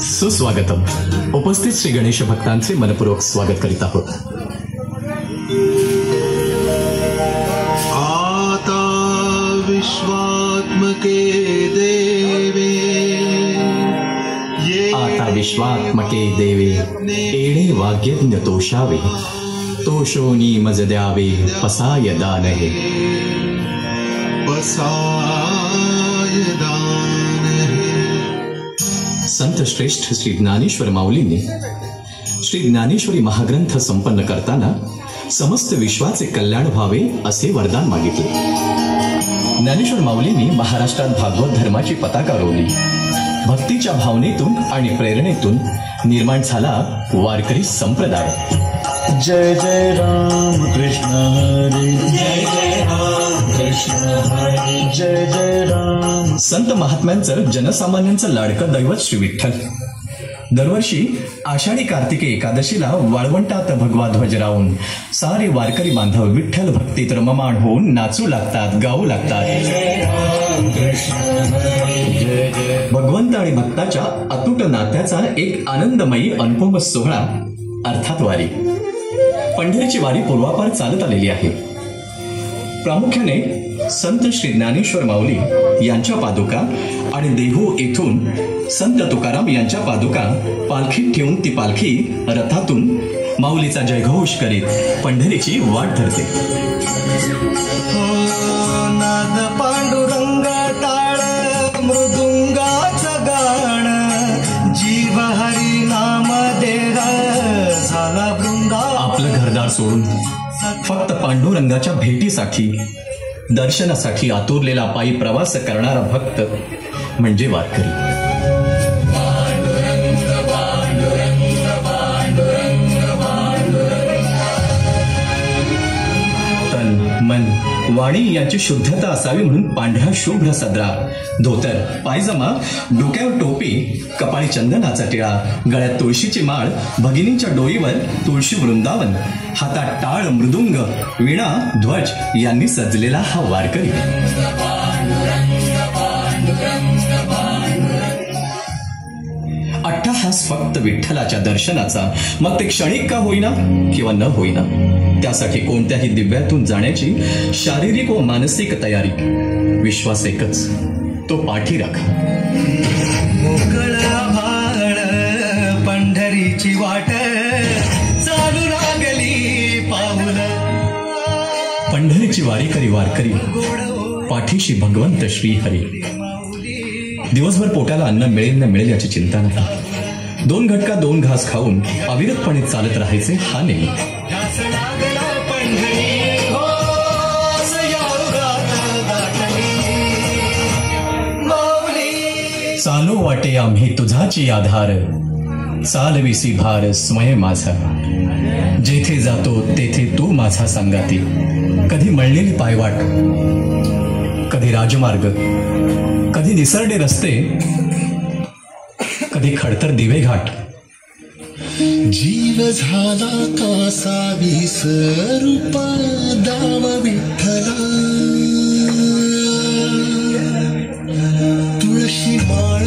सुस्वागतम. उपस्थित श्री गणेश भक्तांचे मनपूर्वक स्वागत करीत आहोत. आता विश्वात्मके देवे, आता विश्वात्मके देवे, एणे वाग्यज्ञ तोषावे, तोषोनी मज द्यावे, पसाय दान हे. पसाय दान हे. संत श्रेष्ठ श्री ज्ञानेश्वर माऊलींनी श्री ज्ञानेश्वरी महाग्रंथ संपन्न करताना समस्त विश्वाचे कल्याण व्हावे असे वरदान मागितले. ज्ञानेश्वर माऊलींनी महाराष्ट्रात भागवत धर्माची पताका रोवली. भक्तीच्या भावनेतून आणि प्रेरणेतून निर्माण झाला वारकरी संप्रदाय. जय जय राम कृष्ण हरी, जय जय राम कृष्ण हरी, जय जय राम. संत महात्म्यांचं जनसामान्यांचं लाडकं दैवत श्री विठ्ठल. दरवर्षी आषाढी कार्तिकी एकादशीला वाळवंटात भगवा ध्वज राहून सारे वारकरी बांधव विठ्ठल भक्तीत रममाण होऊन नाचू लागतात, गाऊ लागतात. भगवंत आणि भक्ताच्या अतूट नात्याचा एक आनंदमयी अनुपम सोहळा अर्थात वारी. पंढरीची वारी पूर्वापार चालत आलेली आहे. प्रामुख्याने संत श्री ज्ञानेश्वर माऊली यांच्या पादुका आणि देहू येथून संत तुकाराम यांच्या पादुका पालखीत ठेवून ती पालखी रथातून माऊलीचा जयघोष करीत पंढरीची वाट धरते. नाद पांडुरंग टाळ मृदुंगाचं गाण, जीव हरी नाम देह झाला वृंदा. आपलं घरदार सोडून फक्त पांडुरंगाच्या भेटीसाठी दर्शनासाठी आतुरलेला पायी प्रवास करणारा भक्त म्हणजे वारकरी. तन मन वाणी यांची शुद्धता असावी म्हणून पांढरा शुभ्र सदरा, धोतर, पायजमा, डोक्यावर टोपी, कपाळी चंदनाचा टिळा, गळ्यात तुळशीची माळ, भगिनींच्या डोईवर तुळशी वृंदावन, हातात टाळ, मृदुंग, वीणा, ध्वज यांनी सजलेला हा वारकरी. अट्टहास फक्त विठ्ठलाच्या दर्शनाचा, मग ते क्षणिक का होईना किंवा न होईना, त्यासाठी कोणत्याही दिव्यातून जाण्याची शारीरिक व मानसिक तयारी. विश्वास एकच, तो पाठी राखा. मोकळ भाळ पंढरीची वाट चालू लागली पाऊल. पंढरीची वारी करी वारकरी, पाठीशी भगवंत श्रीहरी. दिवसभर पोटाला अन्न मिळेल न मिळेल याची चिंता नाही. 2 घटका 2 घास खाऊन अविरतपणे चालत राहायचे हा नेहमी. चालो वाटे आम्ही तुझाची आधार, चालविसी भार स्वयं माझा. जेथे जातो तेथे तू माझा संगाती. कधी मळलेली पायवाट, कधी राजमार्ग, कधी निसरडे रस्ते, कधी खडतर दिवे घाट. जीव झाला कासावी स्वरूप दाम विठ्ठला. तुळशी माळ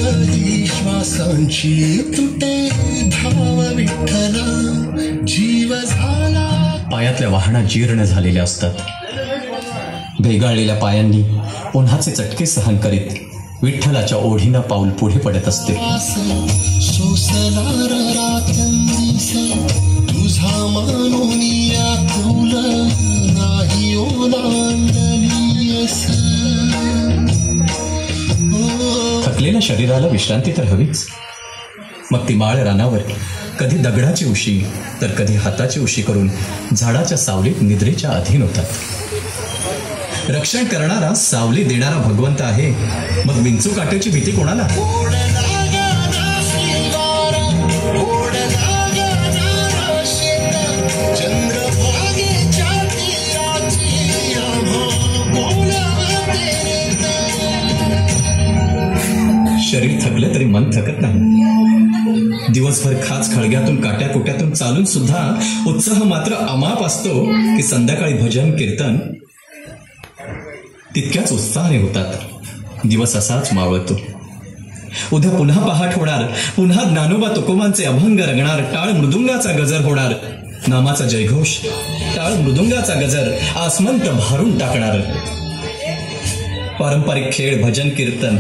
श्वासांची तुटे धाव विठ्ठला. जीव झाला. पायातल्या वाहना जीर्ण झालेल्या असतात. भेगाळलेल्या पायांनी उन्हाचे चटके सहन करीत विठ्ठलाच्या ओढीनं पाऊल पुढे पडत असते. तुझा मानोनिया तुल नाही ओलांडलीस. थकलेल्या शरीराला विश्रांती तर हवीच. मग ती माळ रानावर कधी दगडाची उशी तर कधी हाताची उशी करून झाडाच्या सावलीत निद्रेच्या अधीन होतात. रक्षण करणारा, सावली देणारा भगवंत आहे, मग विंचू काट्याची भीती कोणाला. शरीर थकलं तरी मन थकत नाही. दिवसभर खाच खळग्यातून काट्याकुट्यातून चालून सुद्धा उत्साह मात्र अमाप असतो की संध्याकाळी भजन कीर्तन तितक्याच उत्साहाने होतात. दिवस असाच मावळतो. उद्या पुन्हा पहाट होणार, पुन्हा ज्ञानोबा तुकोबांचे अभंग रंगणार, टाळ मृदुंगाचा गजर होणार, नामाचा जयघोष, टाळ मृदुंगाचा गजर आसमंत भारून टाकणार. पारंपरिक खेळ, भजन, कीर्तन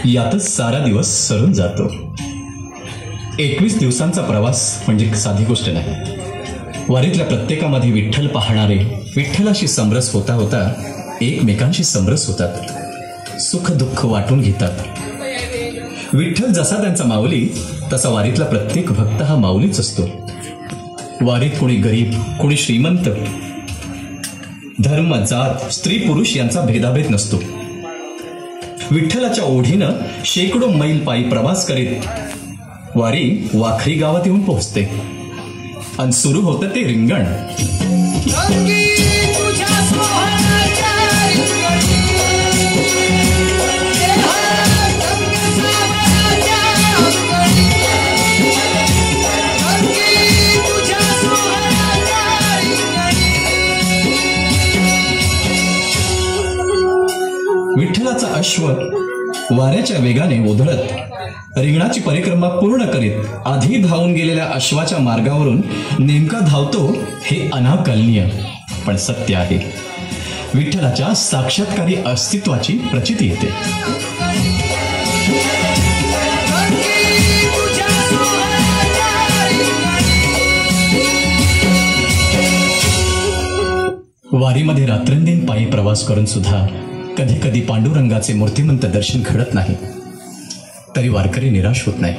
यातच सारा दिवस सरून जातो. 21 दिवसांचा प्रवास म्हणजे साधी गोष्ट नाही. वारीतल्या प्रत्येकामध्ये विठ्ठल पाहणारे विठ्ठलाशी समरस होता होता एकमेकांशी समरस होतात, सुख दुःख वाटून घेतात. विठ्ठल जसा त्यांचा माऊली तसा वारीतला प्रत्येक भक्त हा माऊलीच असतो. वारीत कोणी गरीब, कोणी श्रीमंत, धर्म, जात, स्त्री पुरुष यांचा भेदाभेद नसतो. विठ्ठलाच्या ओढीनं शेकडो मैल पायी प्रवास करीत वारी वाखरी गावात येऊन पोहोचते आणि सुरू होतं ते रिंगण. विठ्ठलाचा अश्व वाऱ्याच्या वेगाने ओधळत रिंगणाची परिक्रमा पूर्ण करीत आधी धावून गेलेल्या अश्वाच्या मार्गावरून नेमका धावतो हे अनाकलनीय पण सत्य आहे. विठ्ठलाच्या साक्षात्कारी अस्तित्वाची प्रचिती येते. वारीमध्ये रात्रंदिन पायी प्रवास करून सुद्धा कधी कधी पांडुरंगाचे मूर्तिमंत दर्शन घडत नाही, तरी वारकरी निराश होत नाही.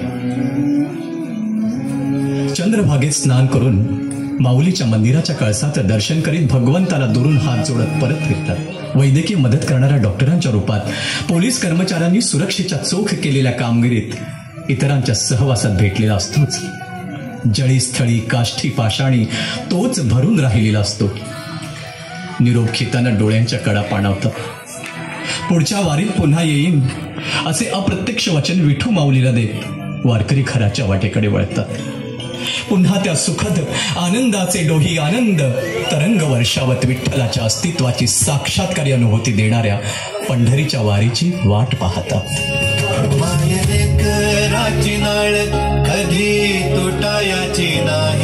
चंद्रभागेत स्नान करून माऊलीच्या मंदिराच्या कळसात दर्शन करीत भगवंताला दुरून हात जोडत परत फिरतात. वैद्यकीय मदत करणाऱ्या डॉक्टरांच्या रूपात पोलीस कर्मचाऱ्यांनी सुरक्षेच्या चोख केलेल्या कामगिरीत इतरांच्या सहवासात भेटलेला असतोच. जळी स्थळी काष्ठी पाषाणी तोच भरून राहिलेला असतो. निरोप घेताना डोळ्यांच्या कडा पाणावतात. पुढच्या वारीत पुन्हा येईन असे अप्रत्यक्ष वचन विठू माऊलीला देत वारकरी खराच्या वाटेकडे वळतात. पुन्हा त्या सुखद आनंदाचे डोही आनंद तरंग वर्षावत विठ्ठलाच्या अस्तित्वाची साक्षात्कारी अनुभूती देणाऱ्या पंढरीच्या वारीची वाट पाहतात. मायलेकराची नाळ कधी तुटायाची नाही.